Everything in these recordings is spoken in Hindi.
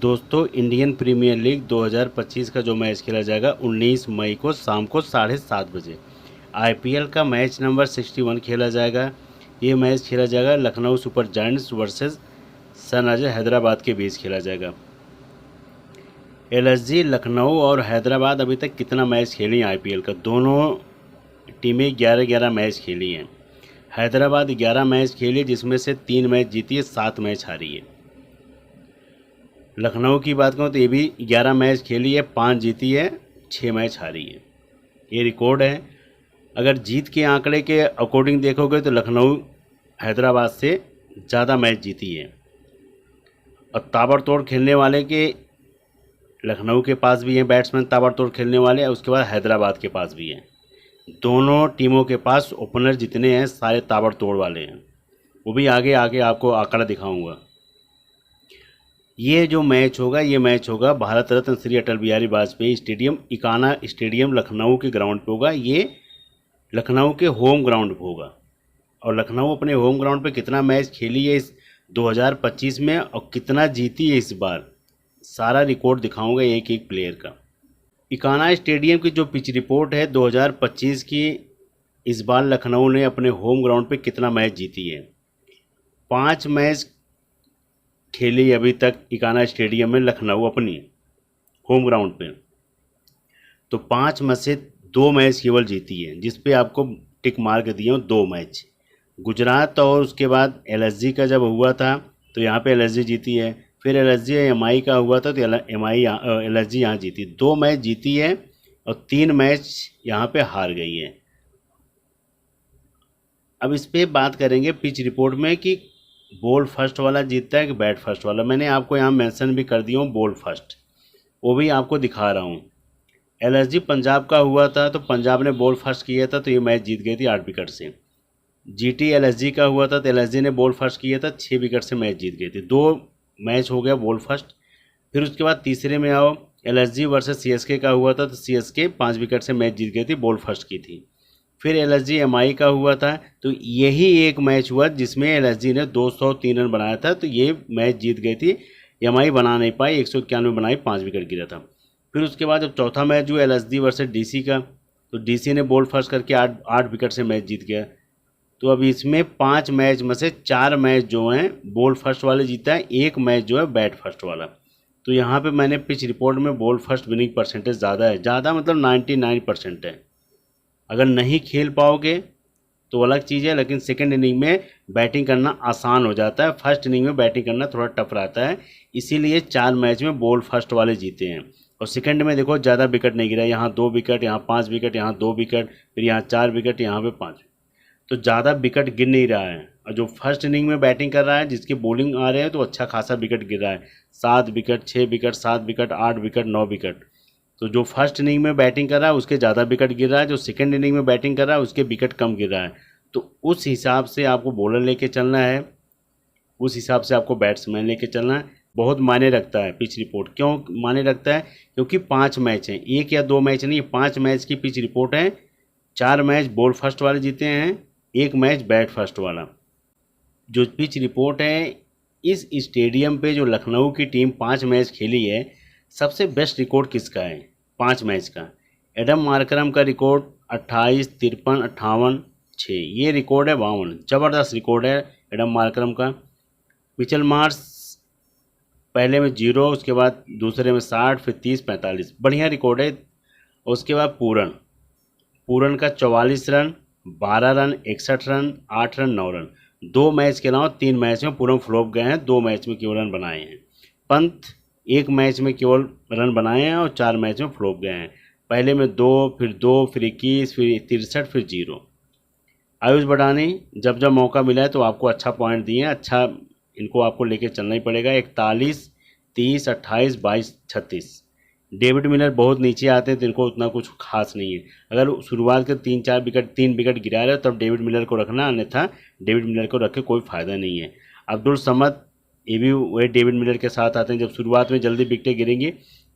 दोस्तों इंडियन प्रीमियर लीग 2025 का जो मैच खेला जाएगा 19 मई को शाम को 7:30 बजे आईपीएल का मैच नंबर 61 खेला जाएगा। ये मैच खेला जाएगा Lucknow super giants versus Sunrisers Hyderabad के बीच खेला जाएगा। एलएसजी लखनऊ और हैदराबाद अभी तक कितना मैच खेली हैं आईपीएल का? दोनों टीमें 11-11 मैच खेली हैं। हैदराबाद 11 मैच खेली जिसमें से 3 मैच जीती है, 7 मैच हारी है। लखनऊ की बात करूँ तो ये भी 11 मैच खेली है, 5 जीती है, 6 मैच हारी है। ये रिकॉर्ड है। अगर जीत के आंकड़े के अकॉर्डिंग देखोगे तो लखनऊ हैदराबाद से ज़्यादा मैच जीती है। और ताबड़तोड़ खेलने वाले के लखनऊ के पास भी हैं बैट्समैन ताबड़तोड़ खेलने वाले, और उसके बाद हैदराबाद के पास भी हैं। दोनों टीमों के पास ओपनर जितने हैं सारे ताबड़तोड़ वाले हैं। वो भी आगे आगे आपको आंकड़ा दिखाऊंगा। ये जो मैच होगा ये मैच होगा भारत रत्न श्री अटल बिहारी वाजपेयी स्टेडियम इकाना स्टेडियम लखनऊ के ग्राउंड पे होगा। ये लखनऊ के होम ग्राउंड पे होगा। और लखनऊ अपने होम ग्राउंड पे कितना मैच खेली है इस 2025 में और कितना जीती है इस बार, सारा रिकॉर्ड दिखाऊंगा एक एक प्लेयर का। इकाना स्टेडियम की जो पिच रिपोर्ट है 2025 की, इस बार लखनऊ ने अपने होम ग्राउंड पे कितना मैच जीती है। 5 मैच खेली अभी तक इकाना स्टेडियम में लखनऊ अपनी होम ग्राउंड पे, तो 5 में से 2 मैच केवल जीती है, जिस पे आपको टिक मार्क दिए हूँ 2 मैच। गुजरात और उसके बाद एलएसजी का जब हुआ था तो यहाँ पे एलएसजी जीती है, फिर एलएसजी एमआई का हुआ था तो एलएसजी यहाँ जीती। 2 मैच जीती है और 3 मैच यहाँ पे हार गई है। अब इस पर बात करेंगे पिच रिपोर्ट में कि बॉल फर्स्ट वाला जीतता है कि बैट फर्स्ट वाला। मैंने आपको यहाँ मेंशन भी कर दिया हूँ बॉल फर्स्ट, वो भी आपको दिखा रहा हूँ। एलएसजी पंजाब का हुआ था तो पंजाब ने बॉल फर्स्ट किया था तो ये मैच जीत गई थी 8 विकेट से। जीटी एलएसजी का हुआ था तो एलएसजी ने बॉल फर्स्ट किया था, 6 विकेट से मैच जीत गई थी। 2 मैच हो गया बॉल फर्स्ट। फिर उसके बाद तीसरे में आओ, एलएसजी वर्सेस सीएसके का हुआ था तो सीएसके 5 विकेट से मैच जीत गई थी, बॉल फर्स्ट की थी। फिर एलएसजी एमआई का हुआ था तो यही एक मैच हुआ जिसमें एलएसजी ने 203 रन बनाया था तो ये मैच जीत गई थी। एमआई बना नहीं पाई, 191 बनाई, 5 विकेट गिरा था। फिर उसके बाद जब चौथा मैच हुआ एलएसजी वर्सेस डीसी का, तो डीसी ने बॉल फर्स्ट करके 8 विकेट से मैच जीत गया। तो अब इसमें 5 मैच में से 4 मैच जो हैं बॉल फर्स्ट वाले जीता है, 1 मैच जो है बैट फर्स्ट वाला। तो यहाँ पे मैंने पिच रिपोर्ट में बॉल फर्स्ट विनिंग परसेंटेज ज़्यादा है, ज़्यादा मतलब 99% है। अगर नहीं खेल पाओगे तो अलग चीज़ है, लेकिन सेकंड इनिंग में बैटिंग करना आसान हो जाता है। फर्स्ट इनिंग में बैटिंग करना थोड़ा टफ रहता है, इसीलिए 4 मैच में बॉल फर्स्ट वाले जीते हैं। और सेकंड में देखो ज़्यादा विकेट नहीं गिरा, यहाँ 2 विकेट, यहाँ 5 विकेट, यहाँ 2 विकेट, फिर यहाँ 4 विकेट, यहाँ पे 5, तो ज़्यादा विकेट गिर नहीं रहा है। और जो फर्स्ट इनिंग में बैटिंग कर रहा है जिसकी बॉलिंग आ रहे हैं तो अच्छा खासा विकेट गिर रहा है, 7 wicket, 6 wicket, 7 wicket, 8 wicket, 9 wicket. तो जो फर्स्ट इनिंग में बैटिंग कर रहा है उसके ज़्यादा विकेट गिर रहा है, जो सेकंड इनिंग में बैटिंग कर रहा है उसके विकेट कम गिर रहा है। तो उस हिसाब से आपको बॉलर लेके चलना है, उस हिसाब से आपको बैट्समैन लेके चलना है। बहुत मायने रखता है पिच रिपोर्ट। क्यों मायने रखता है? क्योंकि 5 मैच हैं, 1 या 2 मैच नहीं, 5 मैच की पिच रिपोर्ट है। 4 मैच बॉल फर्स्ट वाले जीते हैं, 1 मैच बैट फर्स्ट वाला। जो पिच रिपोर्ट है इस स्टेडियम पे जो लखनऊ की टीम 5 मैच खेली है, सबसे बेस्ट रिकॉर्ड किसका है 5 मैच का? एडम मार्करम का रिकॉर्ड 28, 53, 58, 6, ये रिकॉर्ड है 52। ज़बरदस्त रिकॉर्ड है एडम मार्करम का। मिचेल मार्श पहले में 0, उसके बाद दूसरे में 60, फिर 30, 45, बढ़िया रिकॉर्ड है। उसके बाद पूरन का 44 run, 12 run, 61 run, 8 run, 9 run. 2 match के अलावा 3 मैच में पूरन फ्लॉप गए हैं, 2 मैच में केवल रन बनाए हैं। पंत 1 मैच में केवल रन बनाए हैं और 4 मैच में फ्लॉप गए हैं। पहले में 2, फिर 21, फिर 63, फिर 0। आयुष बड़ानी जब जब मौका मिला है तो आपको अच्छा पॉइंट दिए हैं, अच्छा इनको आपको लेके चलना ही पड़ेगा। 41, 30, 28, 22, 36। डेविड मिलर बहुत नीचे आते हैं तो इनको उतना कुछ खास नहीं है। अगर शुरुआत के 3 विकेट गिरा रहे हो तब डेविड मिलर को रखना, अन्यथा डेविड मिलर को रख के कोई फ़ायदा नहीं है। अब्दुल समद ये भी वही डेविड मिलर के साथ आते हैं, जब शुरुआत में जल्दी विकेटें गिरेंगी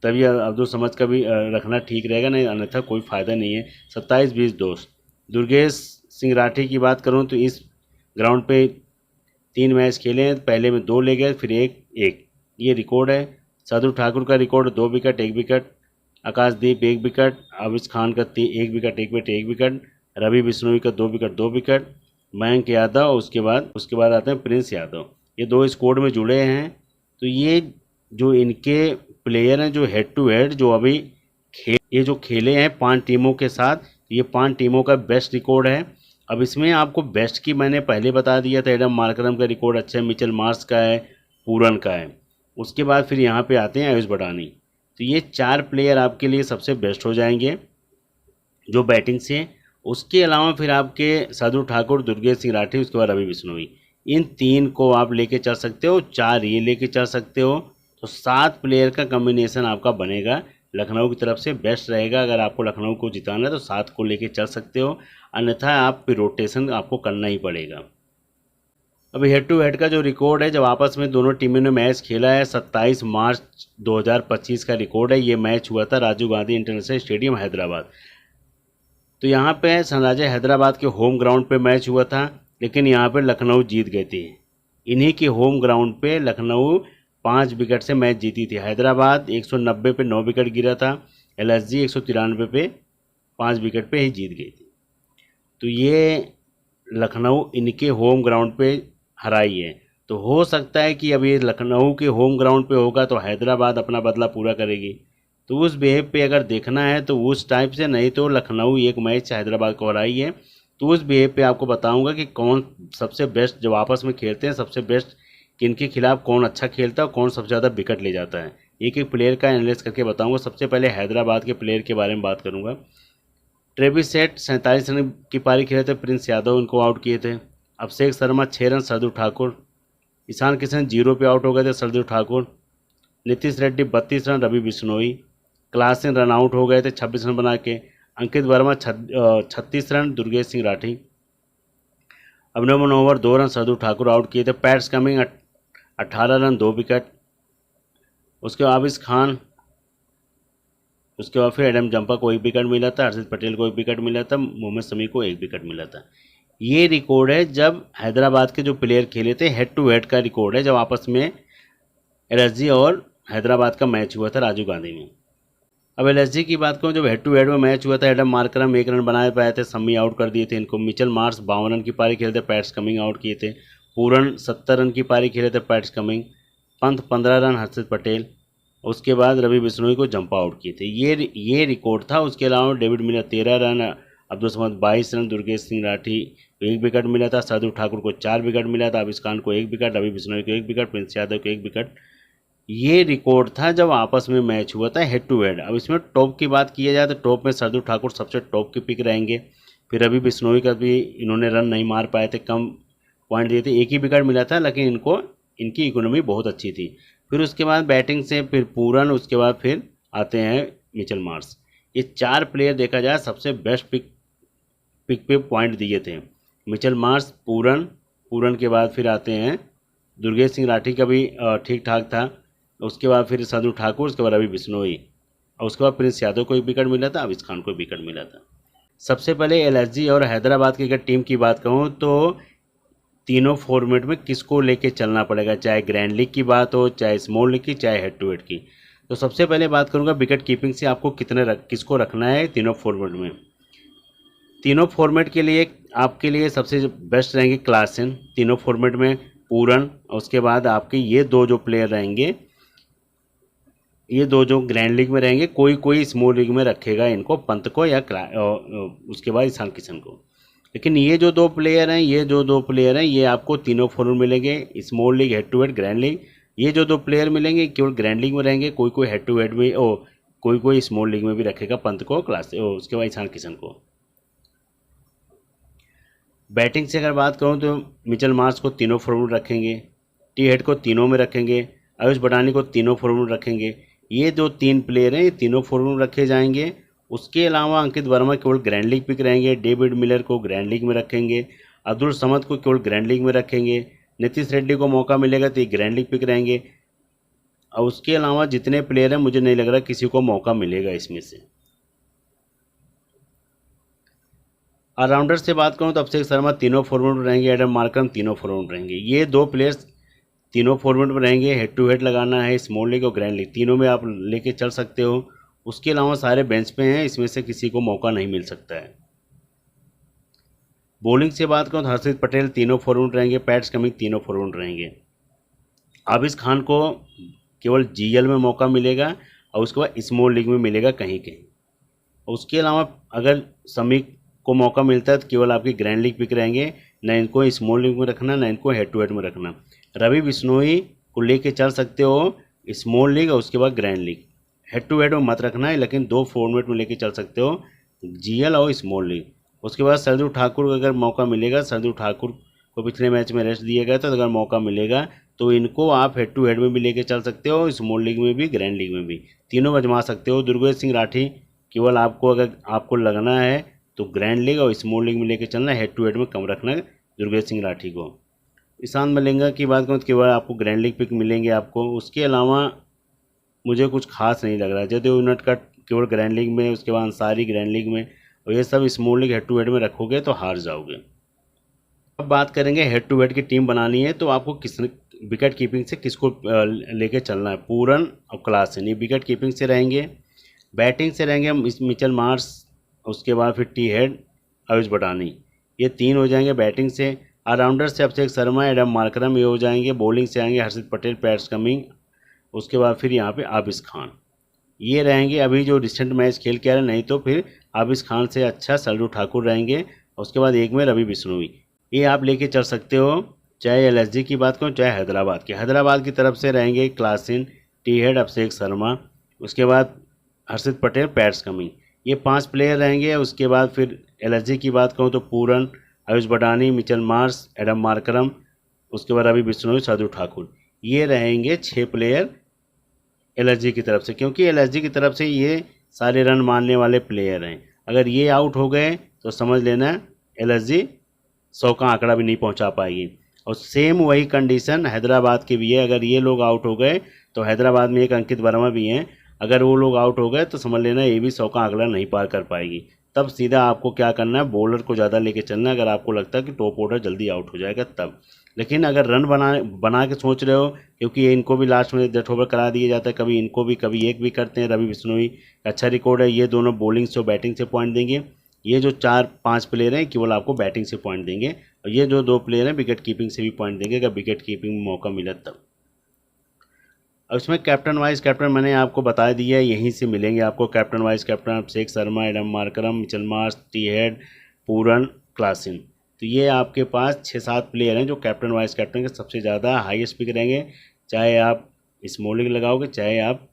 तभी अब्दुल समद का भी रखना ठीक रहेगा, नहीं अन्यथा कोई फ़ायदा नहीं है। 27, 20 दोस्त। दुर्गेश सिंह राठी की बात करूँ तो इस ग्राउंड पे 3 मैच खेले हैं, पहले में 2 ले गए, फिर 1, ये रिकॉर्ड है। शार्दुल ठाकुर का record 2 wicket 1 wicket, Akashdeep 1 wicket, Avesh Khan का 1 wicket 1 wicket 1 wicket, Ravi Bishnoi का 2 विकेट 2 विकेट, मयंक यादव, उसके बाद आते हैं प्रिंस यादव। ये 2 स्क्वाड में जुड़े हैं। तो ये जो इनके प्लेयर हैं जो हेड टू हेड जो अभी ये जो खेले हैं 5 टीमों के साथ, ये 5 टीमों का बेस्ट रिकॉर्ड है। अब इसमें आपको बेस्ट की मैंने पहले बता दिया था, एडम मार्करम का रिकॉर्ड अच्छा है, मिचेल मार्श का है, पूरन का है। उसके बाद फिर यहाँ पे आते हैं आयुष बड़ानी। तो ये 4 प्लेयर आपके लिए सबसे बेस्ट हो जाएंगे जो बैटिंग से। उसके अलावा फिर आपके शार्दुल ठाकुर, दुर्गेश सिंह राठी, उसके बाद रवि बिश्नोई, इन 3 को आप लेके चल सकते हो, 4 ये लेके चल सकते हो। तो 7 प्लेयर का कम्बिनेशन आपका बनेगा। लखनऊ की तरफ से बेस्ट रहेगा। अगर आपको लखनऊ को जिताना है तो 7 को लेके चल सकते हो, अन्यथा आप फिर रोटेशन आपको करना ही पड़ेगा। अभी हेड टू हेड का जो रिकॉर्ड है, जब आपस में दोनों टीमों ने मैच खेला है, 27 मार्च 2025 का रिकॉर्ड है। ये मैच हुआ था राजीव गांधी इंटरनेशनल स्टेडियम हैदराबाद। तो यहाँ पे सनराइजर हैदराबाद के होम ग्राउंड पे मैच हुआ था, लेकिन यहाँ पे लखनऊ जीत गई थी। इन्हीं के होम ग्राउंड पे लखनऊ 5 विकेट से मैच जीती थी। हैदराबाद 190 पे 9 विकेट गिरा था, एलएसजी 193 पे 5 विकेट पे ही जीत गई थी। तो ये लखनऊ इनके होम ग्राउंड पे हराई है। तो हो सकता है कि अब ये लखनऊ के होम ग्राउंड पे होगा तो हैदराबाद अपना बदला पूरा करेगी। तो उस बिहेव पे अगर देखना है तो उस टाइप से, नहीं तो लखनऊ एक मैच हैदराबाद को हराई है। तो उस बिहेव पे आपको बताऊंगा कि कौन सबसे बेस्ट, जब आपस में खेलते हैं सबसे बेस्ट किन के खिलाफ कौन अच्छा खेलता है और कौन सबसे ज़्यादा विकेट ले जाता है। एक एक प्लेयर का एनालिसिस करके बताऊंगा। सबसे पहले हैदराबाद के प्लेयर के बारे में बात करूंगा। ट्रेविस हेड 47 रन की पारी खेले थे, प्रिंस यादव उनको आउट किए थे। अभिषेक शर्मा 6 रन, शार्दुल ठाकुर। ईशान किशन 0 पे आउट हो गए थे, Shardul Thakur. Nitish Reddy 32 run, Ravi Bishnoi. Klaasen run out हो गए थे 26 रन बना के। Ankit Verma 36 run, Durgesh Singh Rathi. Abhinav Manohar 2 run, Shardul Thakur out किए थे। Pats Cummins 18 run 2 wicket. उसके बाद आविश खान, उसके बाद फिर एडम जंपा को 1 विकेट मिला था, हर्षित पटेल को 1 विकेट मिला था, मोहम्मद शमी को 1 विकेट मिला था। ये रिकॉर्ड है जब हैदराबाद के जो प्लेयर खेले थे, हेड टू हेड का रिकॉर्ड है, जब आपस में एलएसजी और हैदराबाद का मैच हुआ था राजीव गांधी में। अब एलएसजी की बात करूँ, जब हेड टू हेड में मैच हुआ था, एडम मार्करम 1 रन बनाए पाए थे, शमी आउट कर दिए थे इनको। मिचेल मार्श 52 रन की पारी खेले थे, पैट्स कमिंग आउट किए थे। पूरन 70 रन की पारी खेले थे, पैट्स कमिंग। पंत 15 रन, हर्षित पटेल। उसके बाद रवि बिश्नोई को जंप आउट किए थे। ये रिकॉर्ड था। उसके अलावा David Miller 13 run, Abdul Samad 22 run, Durgesh Singh Rathi 1 wicket मिला था, शार्दुल ठाकुर को 4 विकेट मिला था, आविश खान को 1 विकेट, रवि बिश्नोई को 1 विकेट, प्रिंस यादव को 1 विकेट। ये रिकॉर्ड था जब आपस में मैच हुआ था हेड टू हेड। अब इसमें टॉप की बात की जाए तो टॉप में शार्दुल ठाकुर सबसे टॉप की पिक रहेंगे। फिर रवि बिश्नोई का भी इन्होंने रन नहीं मार पाए थे, कम पॉइंट दिए थे, 1 ही विकेट मिला था, लेकिन इनकी इकोनॉमी बहुत अच्छी थी। फिर उसके बाद बैटिंग से फिर पूरन, उसके बाद फिर आते हैं मिचेल मार्श। ये 4 प्लेयर देखा जाए सबसे बेस्ट पिक पे पॉइंट दिए थे। मिचेल मार्श, पूरन के बाद फिर आते हैं दुर्गेश सिंह राठी का भी ठीक ठाक था। उसके बाद फिर शार्दुल ठाकुर, उसके बाद रवि बिश्नोई, और उसके बाद प्रिंस यादव को 1 विकेट मिला था, आविश खान को 1 विकेट मिला था। सबसे पहले एलएसजी और हैदराबाद की अगर टीम की बात कहूँ तो तीनों फॉर्मेट में किसको लेके चलना पड़ेगा, चाहे ग्रैंड लीग की बात हो, चाहे स्मॉल लीग की, चाहे हेड टू हेड की। तो सबसे पहले बात करूंगा विकेट कीपिंग से आपको किसको रखना है तीनों फॉर्मेट में। तीनों फॉर्मेट के लिए आपके लिए सबसे बेस्ट रहेंगे क्लासन तीनों फॉर्मेट में, पूरन, उसके बाद आपके ये 2 जो प्लेयर रहेंगे, ये 2 जो ग्रैंड लीग में रहेंगे, कोई स्मॉल लीग में रखेगा इनको, पंत को या उसके बाद ईशान किशन को। लेकिन ये जो 2 प्लेयर हैं, ये आपको तीनों फॉर्मेट मिलेंगे, small league, head to head, grand league. ये जो 2 प्लेयर मिलेंगे केवल ग्रैंड लीग में रहेंगे, कोई हेड टू हेड में, कोई स्मॉल लीग में भी रखेगा, पंत को, उसके बाद ईशान किशन को। बैटिंग से अगर बात करूं तो मिचेल मार्श को तीनों फॉर्मेट रखेंगे, टी हेड को तीनों में रखेंगे, आयुष बड़ानी को तीनों फॉर्मेट रखेंगे। ये जो 3 प्लेयर हैं ये तीनों फॉर्मेट रखे जाएंगे। उसके अलावा अंकित वर्मा केवल ग्रैंड लीग पिक रहेंगे, डेविड मिलर को ग्रैंड लीग में रखेंगे, अब्दुल समद को केवल ग्रैंड लीग में रखेंगे, नीतीश रेड्डी को मौका मिलेगा तो ये ग्रैंड लीग पिक रहेंगे। और उसके अलावा जितने प्लेयर हैं मुझे नहीं लग रहा किसी को मौका मिलेगा इसमें से। ऑलराउंडर से बात करूं तो अभिषेक शर्मा तीनों फॉर्मेट में रहेंगे, एडम मार्करम तीनों फॉर्मेट में रहेंगे। ये 2 प्लेयर्स तीनों फॉर्मेट में रहेंगे। हेड टू हेड लगाना है, स्मॉल लीग और ग्रैंड लीग तीनों में आप लेके चल सकते हो। उसके अलावा सारे बेंच पे हैं, इसमें से किसी को मौका नहीं मिल सकता है। बॉलिंग से बात करूँ तो हर्षित पटेल तीनों फॉर्मेट रहेंगे, पैट्स कमिंस तीनों फॉर्मेट रहेंगे। आबिस खान को केवल जीएल में मौका मिलेगा और उसके बाद स्मॉल लीग में मिलेगा कहीं कहीं। उसके अलावा अगर समीक को मौका मिलता है तो केवल आपकी ग्रैंड लीग पिक रहेंगे, न इनको स्मॉल लीग में रखना, न इनको हेड टू हेड में रखना। रवि बिश्नोई को लेके चल सकते हो स्मॉल लीग और उसके बाद grand league, head to head में मत रखना है, लेकिन दो फॉर्मेट में लेके चल सकते हो, जीएल और स्मॉल लीग। उसके बाद सरदू ठाकुर को अगर मौका मिलेगा, सरदू ठाकुर को पिछले मैच में रेस्ट दिया गया था, तो अगर मौका मिलेगा तो इनको आप हेड टू हेड में भी लेके चल सकते हो, स्मॉल लीग में भी ग्रैंड लीग में भी, तीनों आजमा सकते हो। दुर्गेश सिंह राठी केवल आपको अगर आपको लगना है तो ग्रैंड लीग और स्मॉल लीग में लेके चलना, हेड टू हेड में कम रखना है दुर्गेश सिंह राठी को। ईशान मलिंगा की बात करूँ तो केवल आपको ग्रैंड लीग पिक मिलेंगे आपको। उसके अलावा मुझे कुछ खास नहीं लग रहा है। जैसे यूनाइटेड केवल ग्रैंड लीग में, उसके बाद अंसारी ग्रैंड लीग में, और ये सब small league head to head में रखोगे तो हार जाओगे। अब बात करेंगे हेड टू हेड की टीम बनानी है तो आपको किस विकेट कीपिंग से किसको लेके चलना है, पूरन और क्लासन, ये विकेट कीपिंग से रहेंगे। बैटिंग से रहेंगे मिचेल मार्श, उसके बाद फिर टी हेड, आयुष बटानी, ये तीन हो जाएंगे बैटिंग से। ऑलराउंडर से अभिषेक शर्मा, एडम मार्करम, ये हो जाएंगे। बॉलिंग से आएंगे हर्षित पटेल, पैट्स कमिंस, उसके बाद फिर यहाँ पे आबिस खान, ये रहेंगे अभी जो रिसेंट मैच खेल के आ रहे। नहीं तो फिर आबिस खान से अच्छा सरदू ठाकुर रहेंगे, उसके बाद एक में रवि बिश्नोई, ये आप लेके चल सकते हो। चाहे एलएसजी की बात करूँ चाहे हैदराबाद की तरफ से रहेंगे Klaasen, T head, Abhishek Sharma, उसके बाद हर्षित पटेल, पैट्स कमिंस, ये 5 प्लेयर रहेंगे। उसके बाद फिर एलएसजी की बात करूँ तो पूरन, Ayush बटानी, Mitchell Marsh, Adam Markram, उसके बाद रवि बिश्नोई, सरदू ठाकुर, ये रहेंगे 6 प्लेयर एलएसजी की तरफ से, क्योंकि एलएसजी की तरफ से ये सारे रन मारने वाले प्लेयर हैं। अगर ये आउट हो गए तो समझ लेना एलएसजी 100 का आंकड़ा भी नहीं पहुंचा पाएगी। और सेम वही कंडीशन हैदराबाद की भी है। अगर ये लोग आउट हो गए तो हैदराबाद में एक अंकित वर्मा भी हैं, अगर वो लोग आउट हो गए तो समझ लेना ये भी 100 का आंकड़ा नहीं पार कर पाएगी। तब सीधा आपको क्या करना है, बॉलर को ज़्यादा लेके चलना है अगर आपको लगता है कि टॉप ऑर्डर जल्दी आउट हो जाएगा तब। लेकिन अगर रन बना के सोच रहे हो, क्योंकि ये इनको भी लास्ट में डेथ ओवर करा दिया जाता है, कभी इनको भी कभी एक भी करते हैं। रवि बिश्नोई अच्छा रिकॉर्ड है, ये दोनों बॉलिंग से और बैटिंग से पॉइंट देंगे। ये जो 4-5 प्लेयर हैं केवल आपको बैटिंग से पॉइंट देंगे, और ये जो 2 प्लेयर हैं विकेट कीपिंग से भी पॉइंट देंगे अगर विकेट कीपिंग में मौका मिला तब। और इसमें कैप्टन वाइस कैप्टन मैंने आपको बता दिया है, यहीं से मिलेंगे आपको। Captain vice captain Abhishek Sharma, Adam Markram, Mitchell Marsh, T Head, Pooran, Klaasen, तो ये आपके पास 6-7 प्लेयर हैं जो कैप्टन वाइस कैप्टन के सबसे ज़्यादा हाईएस्ट पिक रहेंगे। चाहे आप स्मॉल लीग लगाओगे, चाहे आप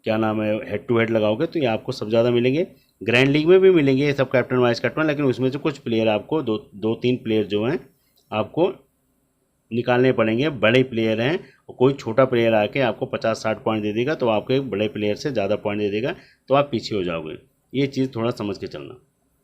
क्या नाम है हेड टू हेड लगाओगे, तो ये आपको सब ज़्यादा मिलेंगे। ग्रैंड लीग में भी मिलेंगे ये सब कैप्टन वाइस कैप्टन, लेकिन उसमें से कुछ प्लेयर आपको 2-3 प्लेयर जो हैं आपको निकालने पड़ेंगे। बड़े प्लेयर हैं, और कोई छोटा प्लेयर आके आपको 50-60 पॉइंट दे देगा तो आपको एक बड़े प्लेयर से ज़्यादा पॉइंट दे देगा, तो आप पीछे हो जाओगे। ये चीज़ थोड़ा समझ के चलना।